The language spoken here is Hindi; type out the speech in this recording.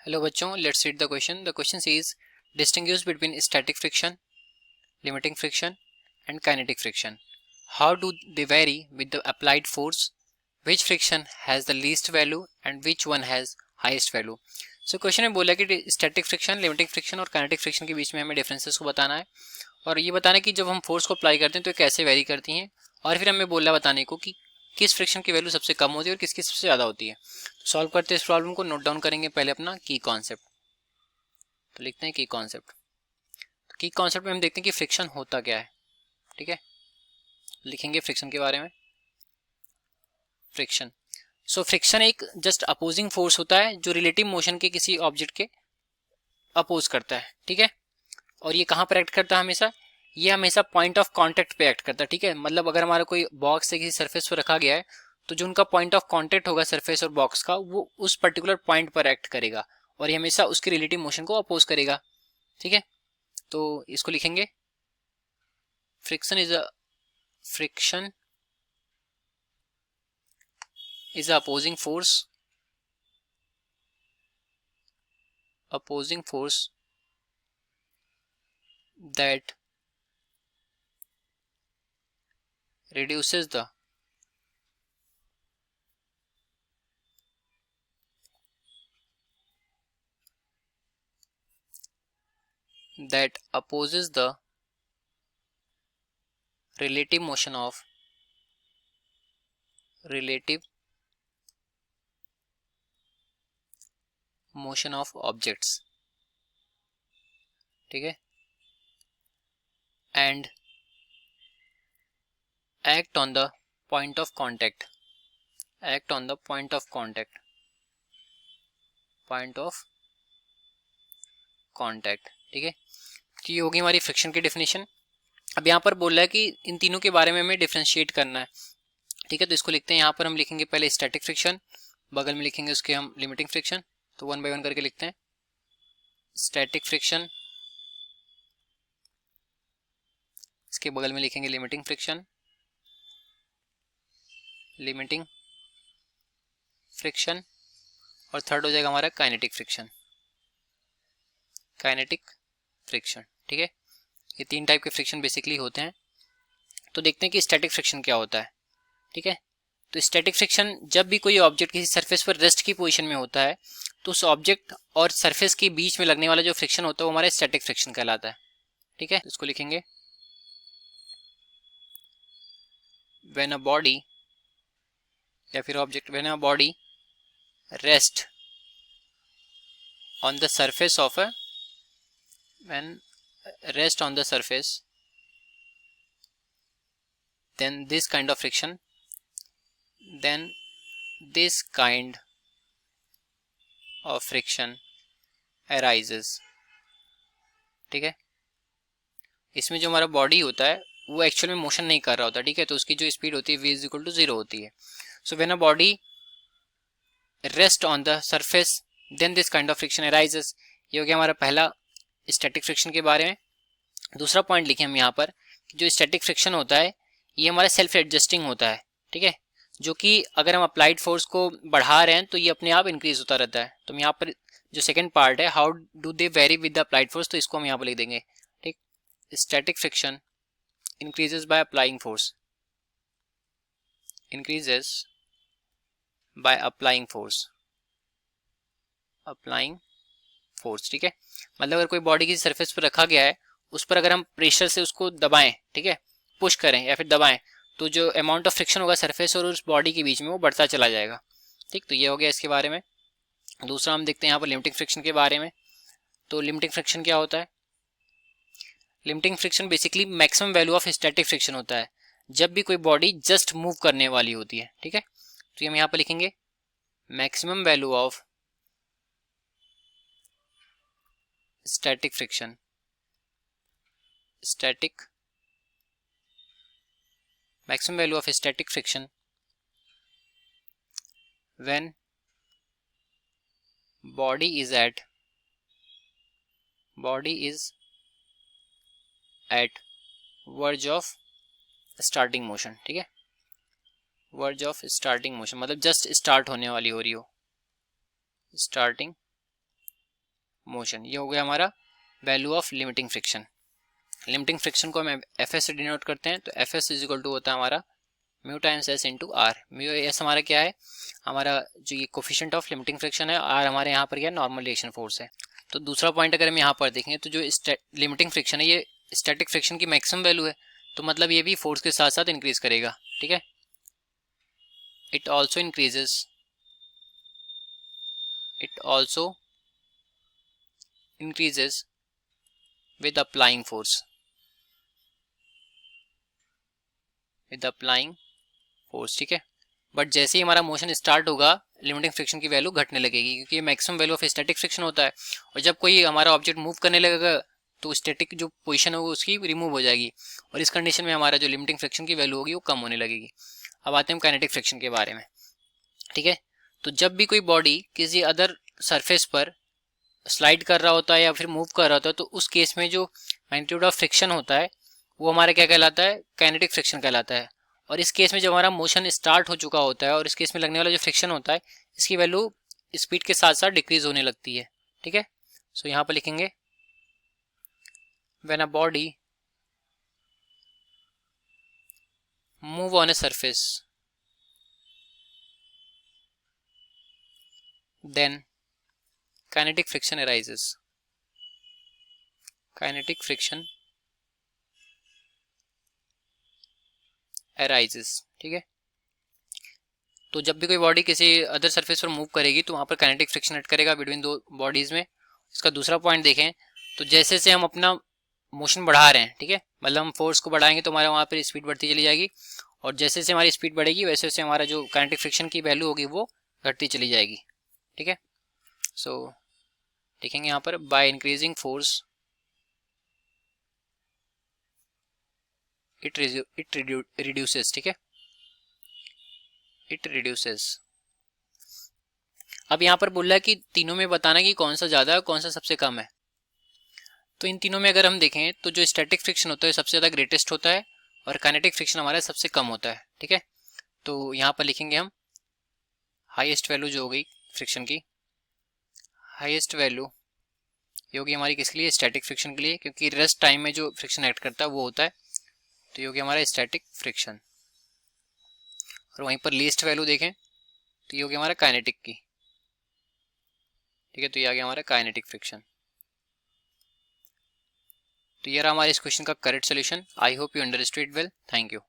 हेलो बच्चों, let's read the question. The question is distinguish between static friction, limiting friction and kinetic friction. How do they very with the applied force? Which friction has the least value and which one has highest value? So question में बोला कि स्टैटिक फ्रिक्शन, लिमिटिंग फ्रिक्शन और काइनेटिक फ्रिक्शन के बीच में हमें डिफरेंसेस को बताना है और ये बताना है कि जब हम फोर्स को अप्लाई करते हैं तो ये कैसे वेरी करती हैं, और फिर हमें बोला बताने को कि किस फ्रिक्शन की वैल्यू सबसे कम होती है और किसकी सबसे ज़्यादा होती है. तो सॉल्व करते हैं इस प्रॉब्लम को. नोट डाउन करेंगे पहले अपना की कॉन्सेप्ट. तो लिखते हैं की कॉन्सेप्ट. तो की कॉन्सेप्ट में हम देखते हैं कि फ्रिक्शन होता क्या है. ठीक है, लिखेंगे फ्रिक्शन के बारे में. फ्रिक्शन, सो फ्रिक्शन एक जस्ट अपोजिंग फोर्स होता है जो रिलेटिव मोशन के किसी ऑब्जेक्ट के अपोज करता है. ठीक है, और ये कहाँ पर एक्ट करता है? हमेशा ये हमेशा पॉइंट ऑफ कांटेक्ट पे एक्ट करता है. ठीक है, मतलब अगर हमारा कोई बॉक्स से किसी सरफेस पर रखा गया है तो जो उनका पॉइंट ऑफ कांटेक्ट होगा सरफेस और बॉक्स का, वो उस पर्टिकुलर पॉइंट पर एक्ट करेगा और ये हमेशा उसकी रिलेटिव मोशन को अपोज करेगा. ठीक है, तो इसको लिखेंगे friction is opposing force that reduces the that opposes the relative motion of objects. ठीक है, and act on the point of contact. ठीक है, तो ये होगी हमारी फ्रिक्शन की डेफिनेशन. अब यहाँ पर बोल रहा है कि इन तीनों के बारे में हमें डिफ्रेंशिएट करना है. ठीक है, तो इसको लिखते हैं. यहाँ पर हम लिखेंगे पहले स्टैटिक फ्रिक्शन, बगल में लिखेंगे उसके हम लिमिटिंग फ्रिक्शन. तो वन बाय वन करके लिखते हैं. स्टैटिक फ्रिक्शन, इसके बगल में लिखेंगे लिमिटिंग फ्रिक्शन. और थर्ड हो जाएगा हमारा काइनेटिक फ्रिक्शन. ठीक है, ये तीन टाइप के फ्रिक्शन बेसिकली होते हैं. तो देखते हैं कि स्टैटिक फ्रिक्शन क्या होता है. ठीक है, तो स्टैटिक फ्रिक्शन जब भी कोई ऑब्जेक्ट किसी सरफेस पर रेस्ट की पोजीशन में होता है तो उस ऑब्जेक्ट और सरफेस के बीच में लगने वाला जो फ्रिक्शन होता है वो हमारा स्टैटिक फ्रिक्शन कहलाता है. ठीक है, इसको लिखेंगे व्हेन अ बॉडी या फिर object when a body rest on the surface of a when rest on the surface, then this kind of friction arises. ठीक है, इसमें जो हमारा बॉडी होता है वो एक्चुअल में मोशन नहीं कर रहा होता. ठीक है, तो उसकी जो स्पीड होती है v इज इक्वल टू 0 होती है. So when a body rest on the surface then this kind of friction arises. ये हो गया हमारा पहला स्टैटिक फ्रिक्शन के बारे में. दूसरा पॉइंट लिखे हम यहाँ पर कि जो स्टैटिक फ्रिक्शन होता है ये हमारा सेल्फ एडजस्टिंग होता है. ठीक है, जो कि अगर हम अप्लाइड फोर्स को बढ़ा रहे हैं तो ये अपने आप इंक्रीज होता रहता है. तो हम यहाँ पर जो सेकंड पार्ट है how do they very with the applied force, तो इसको हम यहाँ पर लिख देंगे. ठीक, static friction increases by applying force. ठीक है, मतलब अगर कोई बॉडी किसी सरफेस पर रखा गया है उस पर अगर हम प्रेशर से उसको दबाएं, ठीक है, पुश करें या फिर दबाएं, तो जो अमाउंट ऑफ फ्रिक्शन होगा सरफेस और उस बॉडी के बीच में वो बढ़ता चला जाएगा. ठीक, तो ये हो गया इसके बारे में. दूसरा हम देखते हैं यहाँ पर लिमिटिंग फ्रिक्शन के बारे में. तो लिमिटिंग फ्रिक्शन क्या होता है? Limiting friction basically maximum value of static friction होता है जब भी कोई बॉडी जस्ट मूव करने वाली होती है. ठीक है, तो हम यहाँ पर लिखेंगे maximum value of static friction when body is at verge of starting motion. ठीक है, वर्ज ऑफ स्टार्टिंग मोशन मतलब जस्ट स्टार्ट होने वाली हो रही हो, स्टार्टिंग मोशन। ये हो गया हमारा value of limiting friction. Limiting friction को हम एफ एस से डिनोट करते हैं, तो F S is equal to होता है हमारा mu times S into R. Mu S हमारा क्या है, हमारा जो ये कोफिशिएंट ऑफ लिमिटिंग फ्रिक्शन है, आर हमारे यहाँ पर क्या नॉर्मल रिएक्शन फोर्स है। तो दूसरा पॉइंट अगर हम यहाँ पर देखेंगे तो जो लिमिटिंग फ्रिक्शन है ये स्टैटिक फ्रिक्शन की मैक्सिमम वैल्यू है, तो मतलब ये भी फोर्स के साथ साथ इंक्रीज करेगा, ठीक है। It also increases with applying force, ठीक है। बट जैसे ही हमारा मोशन स्टार्ट होगा लिमिटिंग फ्रिक्शन की वैल्यू घटने लगेगी, क्योंकि ये maximum value of static friction होता है, और जब कोई हमारा ऑब्जेक्ट मूव करने लगेगा तो स्टैटिक जो पोजीशन है वो उसकी रिमूव हो जाएगी, और इस कंडीशन में हमारा जो लिमिटिंग फ्रिक्शन की वैल्यू होगी वो कम होने लगेगी। अब आते हैं हम काइनेटिक फ्रिक्शन के बारे में, ठीक है। तो जब भी कोई बॉडी किसी अदर सरफेस पर स्लाइड कर रहा होता है या फिर मूव कर रहा होता है, तो उस केस में जो मैग्नीट्यूड ऑफ फ्रिक्शन होता है वो हमारा क्या कहलाता है, काइनेटिक फ्रिक्शन कहलाता है। और इस केस में जब हमारा मोशन स्टार्ट हो चुका होता है और इस केस में लगने वाला जो फ्रिक्शन होता है इसकी वैल्यू स्पीड के साथ साथ डिक्रीज होने लगती है, ठीक है। सो यहाँ पर लिखेंगे when a body move on a surface then kinetic friction arises. Kinetic friction arises, ठीक है। तो जब भी कोई बॉडी किसी अदर सरफेस पर मूव करेगी तो वहाँ पर काइनेटिक फ्रिक्शन एक्ट करेगा बिटवीन दो बॉडीज में। इसका दूसरा पॉइंट देखें तो जैसे से हम अपना मोशन बढ़ा रहे हैं, ठीक है, मतलब हम फोर्स को बढ़ाएंगे तो हमारा वहाँ पर स्पीड बढ़ती चली जाएगी, और जैसे से हमारी स्पीड बढ़ेगी वैसे वैसे हमारा जो काइनेटिक फ्रिक्शन की वैल्यू होगी वो घटती चली जाएगी, ठीक है। सो देखेंगे यहाँ पर by increasing force it reduces, ठीक है, इट रिड्यूसेस। अब यहाँ पर बोल रहा है कि तीनों में बताना कि कौन सा ज्यादा है कौन सा सबसे कम है। तो इन तीनों में अगर हम देखें तो जो स्टैटिक फ्रिक्शन होता है सबसे ज्यादा ग्रेटेस्ट होता है, और काइनेटिक फ्रिक्शन हमारा सबसे कम होता है, ठीक है। तो यहाँ पर लिखेंगे हम हाईएस्ट वैल्यू जो हो गई फ्रिक्शन की, हाईएस्ट वैल्यू ये होगी हमारी किसके लिए, स्टैटिक फ्रिक्शन के लिए, क्योंकि रेस्ट टाइम में जो फ्रिक्शन एक्ट करता है वो होता है, तो ये होगी हमारा स्टैटिक फ्रिक्शन। और वहीं पर लीस्ट वैल्यू देखें तो ये होगी हमारा काइनेटिक की, ठीक है। तो ये आ गया हमारा काइनेटिक फ्रिक्शन। तो ये रहा हमारे इस क्वेश्चन का correct solution. I hope you understood well. Thank you.